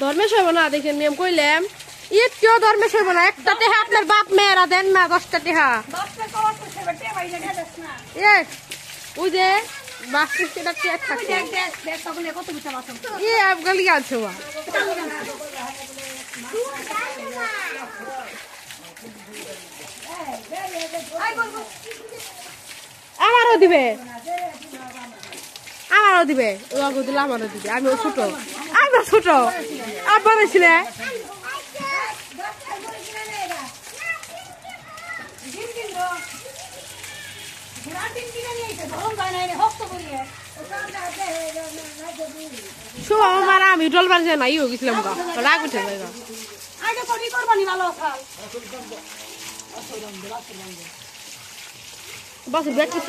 ধর্মেশ হইব না দেখেন নিয়ম কইলাম ঈদ কেউ ধর্মেশ হইব না একটা টেহা আপনার বাপ মেয়েরা দেন না 10টা টেহা ওই যে বাস্তিস কেটা চেক থাকে আফগালি আছে আমারও দিবে আমারও দিবে আমারও দিবে আমিও ছোট আবার ছিলে আমার আমি ডল বানিয়ে নাই গেছিলাম রাগ উঠে বস ব্যাটারি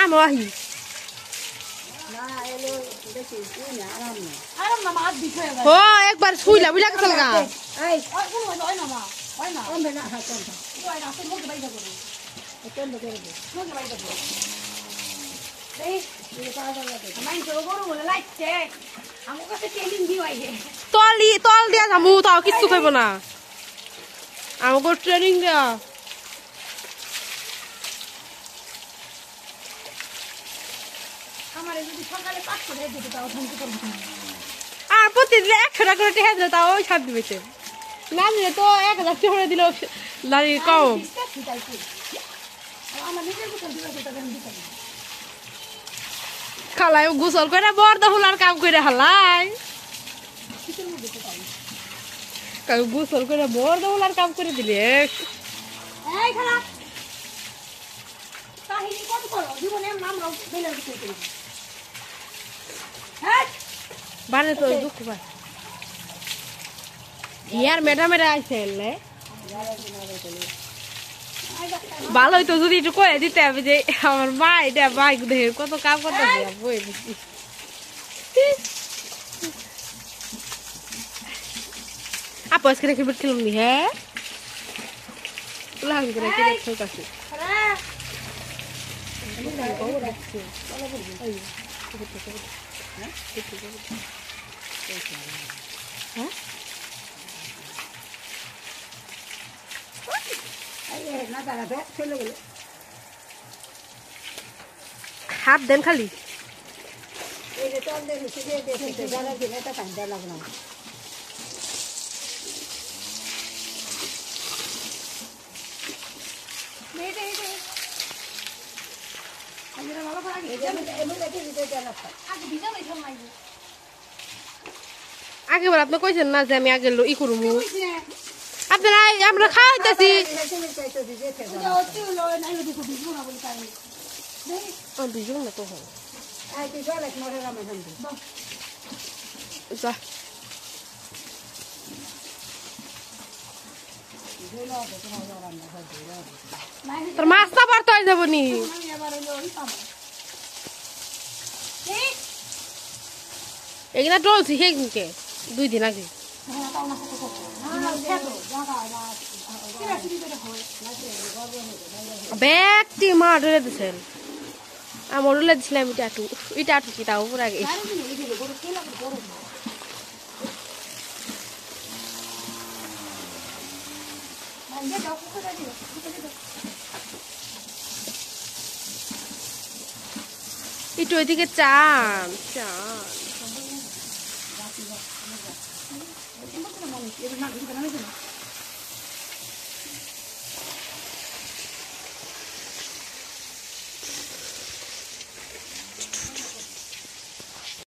আমি আহি ও একবার শুইলা বুঝলা চল গা তল দিয়া যাবো তাও কিচ্ছু খাইব না আমাকে ট্রেনিং দেওয়া আর প্রতিদিন 100 টাকা করে টেহা দিলে তাও ওই সাত দিবে না দিলে তো 1000 টাকা করে দিল লারি কম খালাই গোসল করে বর্দা ফুলার কাম করে হালাই গোসল করে বর্দা ফুলার কাম করে দিলে বানে তো দুঃখ পায় ইয়ার ম্যাডামেরা আইসেন ভালো হইতো যদি একটু কয়ে দিতে হবে যে আমার মা এটা বাইক দেখে কত কাম করতে বই দিচ্ছি আপু আজকে রেখে বেট খেলাম নি হ্যাঁ লাগান করে রেখে ঠিক আছে হাত দেন খালি আগেবার আপনি কইছেন না যে আমি আগে ই করবো আপনারা আমরা খাওয়াইতেছি বিজুন না তো তোর মাছটা পারতে হয়ে যাবো নি এগুলা টলছি সেদিনকে 2 দিন আগে ব্যাগটি মা ডলে দিচ্ছেন আমার ডলে দিচ্ছিলাম এটা আটু কি তাও উপর আগে একটু ওইদিকে চান